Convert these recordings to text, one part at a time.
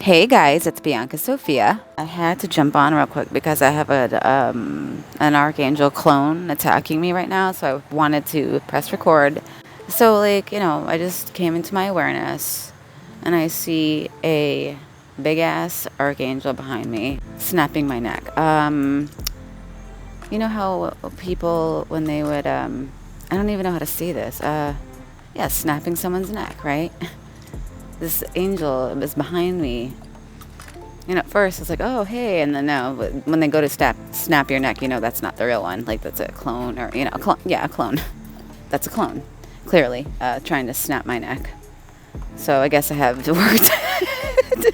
Hey guys, it's Bianca Sophia. I had to jump on real quick because I have an Archangel clone attacking me right now, so I wanted to press record. So I just came into my awareness and I see a big ass Archangel behind me snapping my neck. You know how people, when they would, I don't even know how to say this, snapping someone's neck, right? This angel was behind me. At first it's like, oh, hey, and then no, when they go to snap your neck, that's not the real one. Like, that's a clone, or, a clone. Yeah, a clone. That's a clone, clearly, trying to snap my neck. So I guess I have to work to do.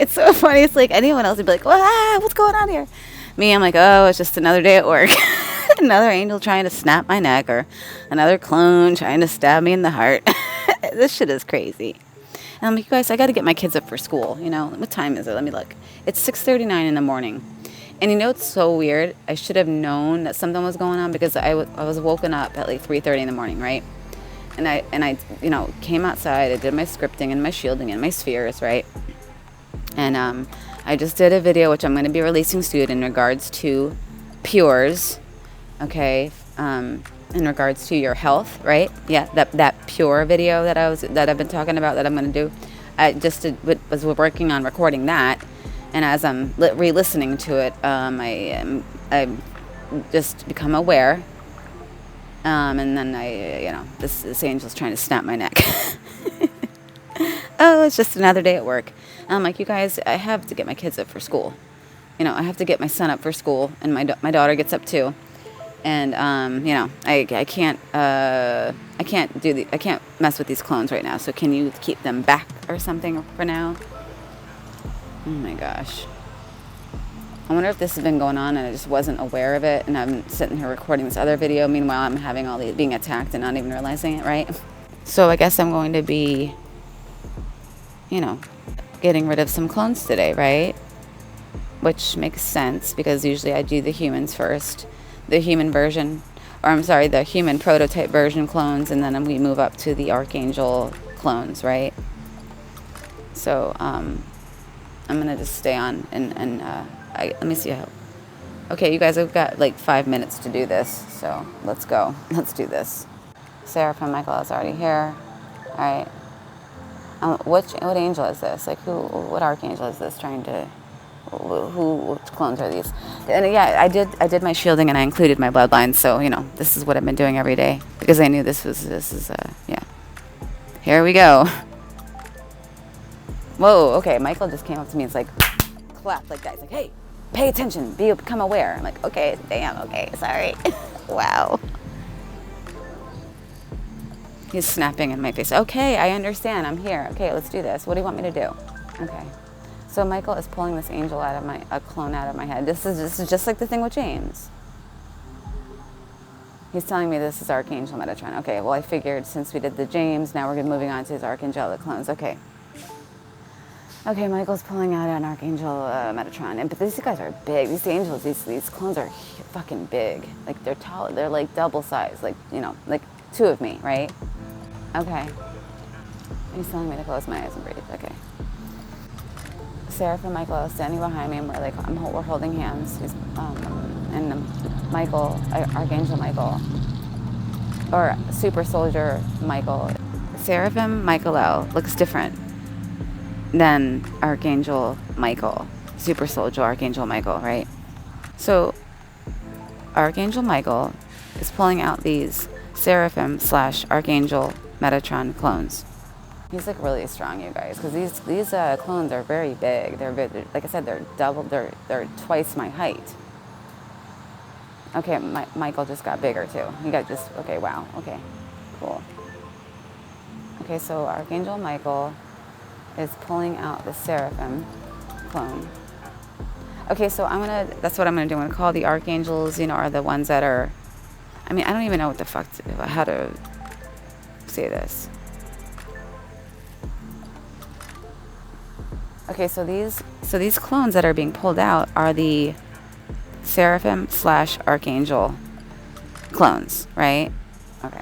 It's so funny. It's like anyone else would be like, what's going on here? Me, I'm like, oh, it's just another day at work. Another angel trying to snap my neck, or another clone trying to stab me in the heart. This shit is crazy. And I'm like, you guys, I got to get my kids up for school. What time is it? Let me look. It's 6:39 in the morning. And it's so weird. I should have known that something was going on because I was woken up at like 3:30 in the morning, right? And I came outside. I did my scripting and my shielding and my spheres, right? And I just did a video, which I'm going to be releasing soon, in regards to pures, okay? In regards to your health, right? Yeah, that pure video that I've been talking about, that I'm going to do. I just was working on recording that, and as I'm re-listening to it, I just become aware, and then this angel's trying to snap my neck. Oh, it's just another day at work. And I'm like, you guys, I have to get my kids up for school. I have to get my son up for school, and my daughter gets up too. And I can't mess with these clones right now. So can you keep them back or something for now? Oh my gosh. I wonder if this has been going on and I just wasn't aware of it, and I'm sitting here recording this other video. Meanwhile, I'm having all these being attacked and not even realizing it, right? So I guess I'm going to be, getting rid of some clones today, right? Which makes sense because usually I do the humans first. The human version, the human prototype version clones, and then we move up to the Archangel clones, right? So I'm gonna just stay on and let me see how. Okay, you guys, I've got like 5 minutes to do this, so let's go. Let's do this. Seraphim Mikhaylel is already here. All right. What angel is this? Like, what Archangel is this trying to? Which clones are these? And yeah, I did my shielding and I included my bloodline, so this is what I've been doing every day because I knew this is yeah. Here we go. Whoa, okay, Michael just came up to me and it's like clapped like that. He's like, hey, pay attention, become aware. I'm like, okay, damn, okay, sorry. Wow. He's snapping in my face. Okay, I understand, I'm here. Okay, let's do this. What do you want me to do? Okay. So Michael is pulling this angel a clone out of my head. This is just like the thing with James. He's telling me this is Archangel Metatron. Okay, well I figured since we did the James, now we're moving on to his Archangelic clones. Okay. Okay, Michael's pulling out an Archangel Metatron. But these guys are big. These angels, these clones are fucking big. Like they're tall. They're like double size. Like like two of me, right? Okay. He's telling me to close my eyes and breathe. Okay. Seraphim Mikhaylel is standing behind me, and we're holding hands. He's, and Michael, Archangel Michael, or Super Soldier Michael. Seraphim Mikhaylel looks different than Archangel Michael, Super Soldier Archangel Michael, right? So Archangel Michael is pulling out these Seraphim / Archangel Metatron clones. He's like really strong, you guys, because these clones are very big. They're like I said, they're twice my height. Okay, Michael just got bigger too. Okay, wow, okay, cool. Okay, so Archangel Michael is pulling out the Seraphim clone. Okay, so that's what I'm gonna do. I'm gonna call the Archangels, are the ones that are, I don't even know how to say this. Okay, so these clones that are being pulled out are the Seraphim / Archangel clones, right? Okay.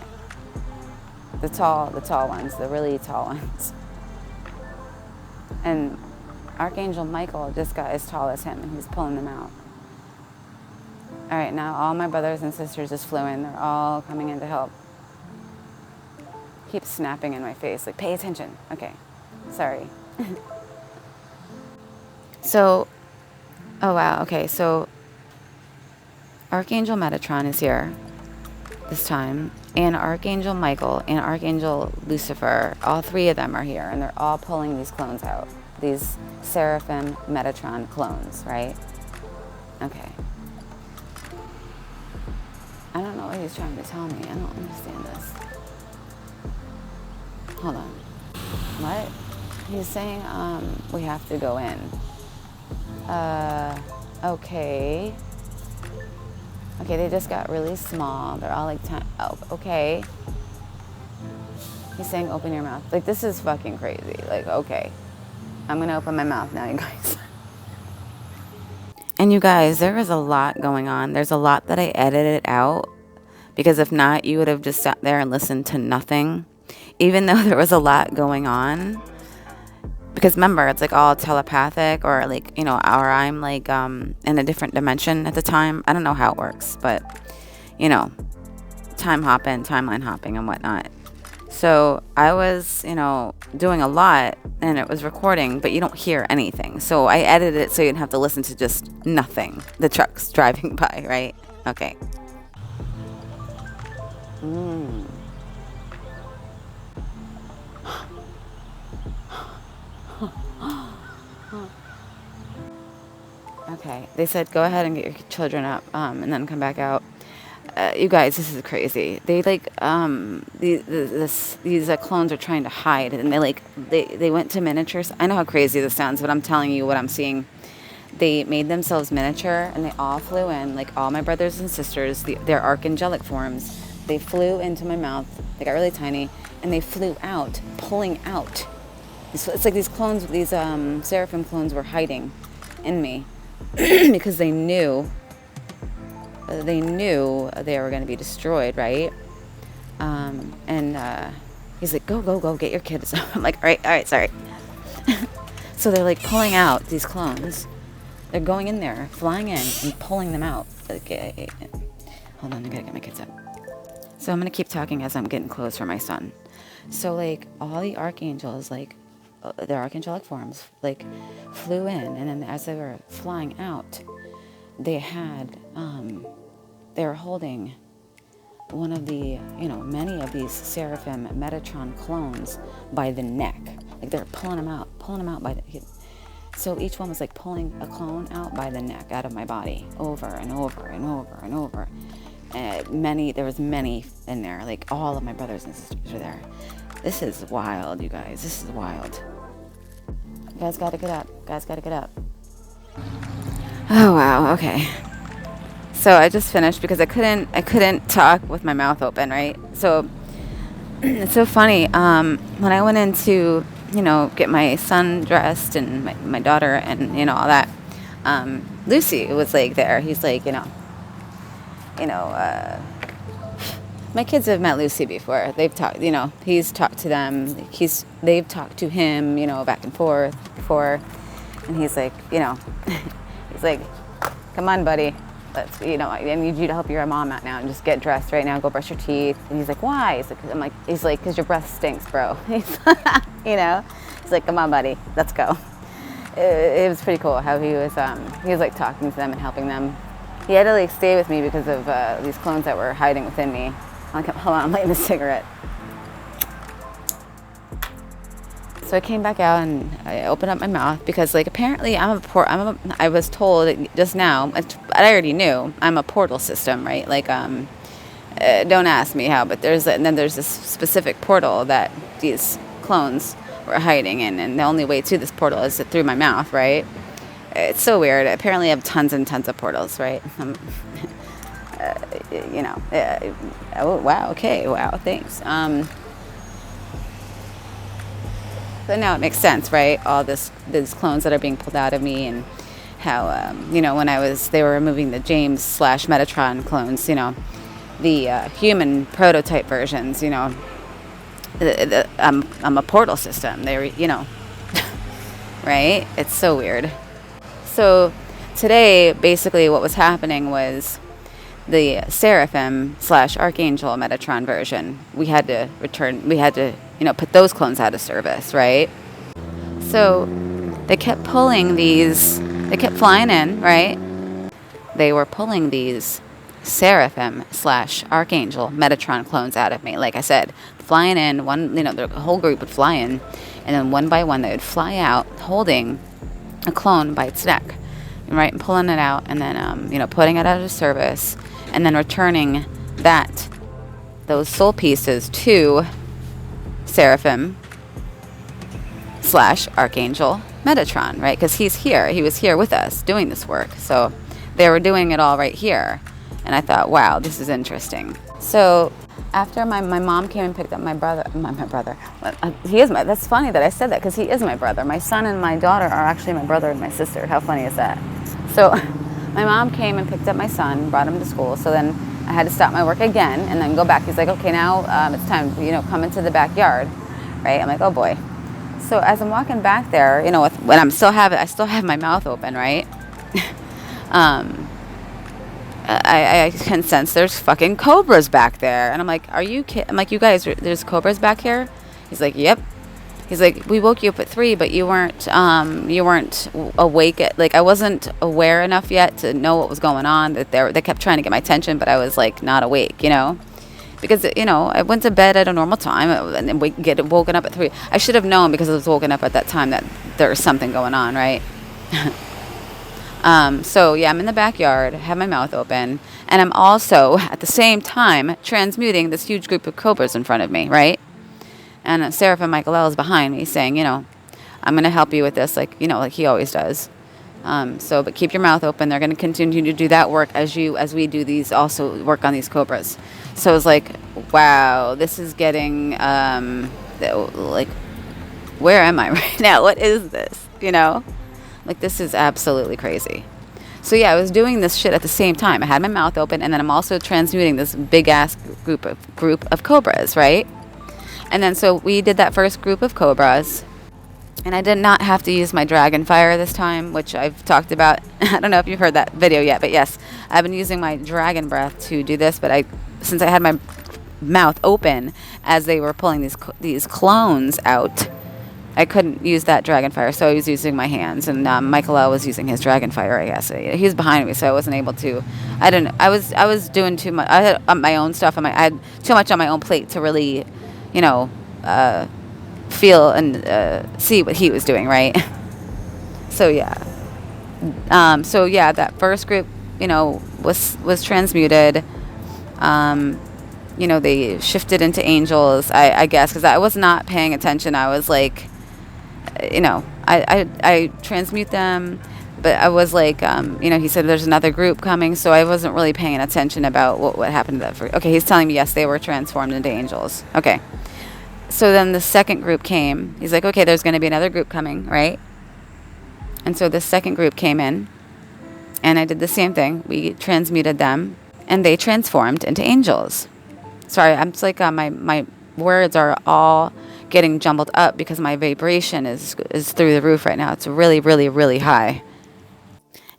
The tall ones, the really tall ones. And Archangel Michael just got as tall as him, and he's pulling them out. All right, now all my brothers and sisters just flew in. They're all coming in to help. Keep snapping in my face, like, pay attention. Okay, sorry. So, oh wow, okay, so Archangel Metatron is here this time, and Archangel Michael and Archangel Lucifer, all three of them are here, and they're all pulling these clones out. These Seraphim Metatron clones, right? Okay. I don't know what he's trying to tell me. I don't understand this. Hold on. What? He's saying, we have to go in. Okay. Okay, they just got really small. They're all like, oh, okay. He's saying, open your mouth. Like, this is fucking crazy. Like, okay. I'm gonna open my mouth now, you guys. And you guys, there is a lot going on. There's a lot that I edited out, because if not, you would have just sat there and listened to nothing, even though there was a lot going on. Because remember, it's like all telepathic, or like, you know, or I'm like in a different dimension at the time. I don't know how it works, but you know, time hopping, timeline hopping and whatnot. So I was, you know, doing a lot, and it was recording, but you don't hear anything. So I edited it so you'd have to listen to just nothing. The trucks driving by, right? Okay. Okay. They said go ahead and get your children up, and then come back out. You guys, this is crazy. They like these clones are trying to hide, and they went to miniatures. I know how crazy this sounds, but I'm telling you what I'm seeing. They made themselves miniature, and they all flew in, like all my brothers and sisters. Their archangelic forms. They flew into my mouth. They got really tiny, and they flew out, pulling out. It's like these clones, these Seraphim clones, were hiding in me because they knew they were going to be destroyed, right? He's like, go, get your kids. I'm like, all right, sorry. So they're like pulling out these clones. They're going in there, flying in, and pulling them out. Okay. Hold on, I gotta get my kids up. So I'm gonna keep talking as I'm getting clothes for my son. So like all the archangels, like their archangelic forms, like flew in, and then as they were flying out, they had they were holding one of the, you know, many of these Seraphim Metatron clones by the neck. Like they're pulling them out by the, so each one was like pulling a clone out by the neck out of my body, over and over and over and over. There was many in there, like all of my brothers and sisters were there. This is wild, you guys, this is wild. You guys gotta get up, Oh wow, okay. So I just finished because I couldn't talk with my mouth open, right? So it's so funny. When I went in to, you know, get my son dressed and my daughter and, you know, all that, Lucy was like there. He's like, my kids have met Lucy before. They've talked, you know, he's talked to them. They've talked to him, you know, back and forth before. And he's like, you know, he's like, come on, buddy. Let's, you know, I need you to help your mom out now and just get dressed right now. Go brush your teeth. And he's like, why? He's like, because your breath stinks, bro. You know, he's like, come on, buddy, let's go. It was pretty cool how he was like talking to them and helping them. He had to like stay with me because of these clones that were hiding within me. I'm like, hold on, I'm lighting a cigarette. So I came back out and I opened up my mouth because, like, apparently I was told just now, I already knew, I'm a portal system, right? Like, don't ask me how, but there's this specific portal that these clones were hiding in, and the only way to this portal is through my mouth, right? It's so weird. Apparently I have tons and tons of portals, right? Oh, wow, okay, wow, thanks. So now it makes sense, right? All these clones that are being pulled out of me, and how, when they were removing the James / Metatron clones, you know, the human prototype versions, you know, I'm a portal system. They were, you know, right? It's so weird. So today, basically what was happening was the Seraphim / Archangel Metatron version. We had to, put those clones out of service, right? So they kept pulling these, they kept flying in, right? They were pulling these Seraphim / Archangel Metatron clones out of me. Like I said, flying in, the whole group would fly in, and then one by one they would fly out holding a clone by its neck, right, and pulling it out, and then, putting it out of service, and then returning those soul pieces to Seraphim / Archangel Metatron, right? Because he's here. He was here with us doing this work. So they were doing it all right here. And I thought, wow, this is interesting. So after my mom came and picked up my brother, that's funny that I said that, because he is my brother. My son and my daughter are actually my brother and my sister. How funny is that? So my mom came and picked up my son, brought him to school. So then I had to stop my work again and then go back. He's like, okay, now it's time, come into the backyard, right? I'm like, oh boy. So as I'm walking back there, when I still have my mouth open, right? I can sense there's fucking cobras back there. And I'm like, are you kidding? I'm like, you guys, there's cobras back here? He's like, yep. He's like, we woke you up at 3, but you weren't awake I wasn't aware enough yet to know what was going on. That they kept trying to get my attention, but I was like not awake, because I went to bed at a normal time and then get woken up at 3. I should have known, because I was woken up at that time, that there was something going on, right? So yeah, I'm in the backyard, have my mouth open, and I'm also at the same time transmuting this huge group of cobras in front of me, right? And Seraphim Mikhaylel is behind me saying, I'm going to help you with this, like he always does. But keep your mouth open. They're going to continue to do that work as we do these, also work on these cobras. So I was like, wow, this is getting, where am I right now? What is this? This is absolutely crazy. So yeah, I was doing this shit at the same time. I had my mouth open, and then I'm also transmuting this big ass group of cobras, right? And then so we did that first group of cobras, and I did not have to use my dragon fire this time, which I've talked about. I don't know if you've heard that video yet, but yes, I've been using my dragon breath to do this. But since I had my mouth open as they were pulling these clones out, I couldn't use that dragon fire, so I was using my hands. And Mikhaylel was using his dragon fire, I guess. He was behind me, so I wasn't able to. I was doing too much. I had my own stuff. I had too much on my own plate to really, feel and see what he was doing, right? So yeah. That first group, was transmuted. They shifted into angels, I guess, because I was not paying attention. I was like, I transmute them, but I was like, he said there's another group coming, so I wasn't really paying attention about what happened to that first. Okay, he's telling me, yes, they were transformed into angels. Okay. So then the second group came. He's like, okay, there's going to be another group coming, right? And so the second group came in, and I did the same thing. We transmuted them, and they transformed into angels. Sorry, I'm just like, my words are all getting jumbled up because my vibration is through the roof right now. It's really, really, really high.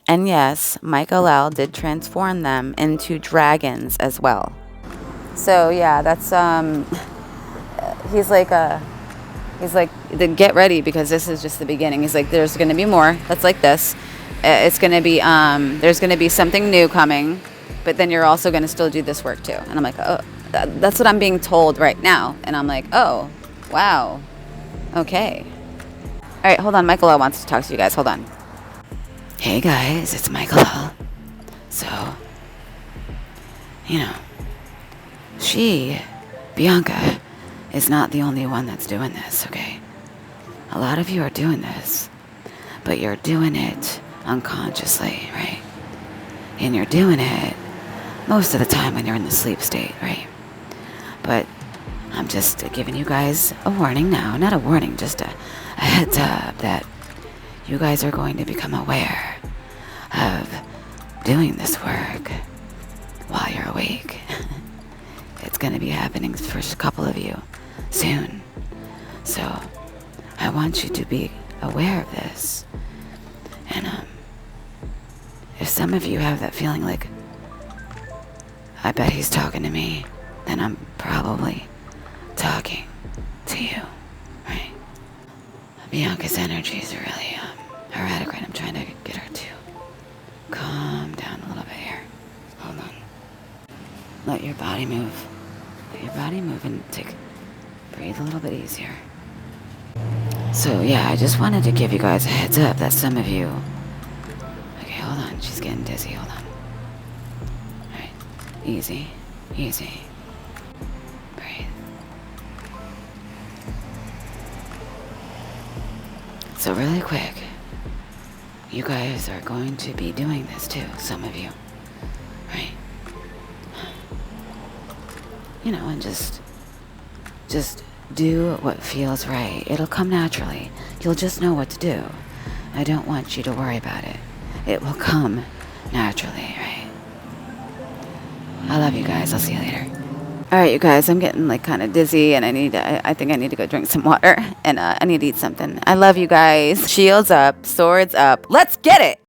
And yes, Mikhaylel did transform them into dragons as well. So yeah, that's he's like, then get ready, because this is just the beginning. He's like, there's going to be more. That's like this. It's going to be, there's going to be something new coming, but then you're also going to still do this work too. And I'm like, oh, that's what I'm being told right now. And I'm like, oh, wow. Okay. All right, hold on. Mikhaylel wants to talk to you guys. Hold on. Hey guys, it's Mikhaylel. So, Bianca, is not the only one that's doing this, okay? A lot of you are doing this, but you're doing it unconsciously, right? And you're doing it most of the time when you're in the sleep state, right? But I'm just giving you guys a warning now. Not a warning, just a heads up that you guys are going to become aware of doing this work while you're awake. It's going to be happening for a couple of you soon. So I want you to be aware of this. And if some of you have that feeling like, I bet he's talking to me, then I'm probably talking to you, right? Bianca's energies are really erratic, right? I'm trying to get her to calm down a little bit here. Hold on. Let your body move. Let your body move and breathe a little bit easier. So yeah, I just wanted to give you guys a heads up that some of you... Okay, hold on. She's getting dizzy. Hold on. Alright. Easy. Easy. Breathe. So really quick, you guys are going to be doing this too, some of you. Right? You know, and just do what feels right. It'll come naturally. You'll just know what to do. I don't want you to worry about it. It will come naturally, right? I love you guys. I'll see you later. All right, you guys, I'm getting like kind of dizzy, and I think I need to go drink some water, and I need to eat something. I love you guys. Shields up, swords up. Let's get it.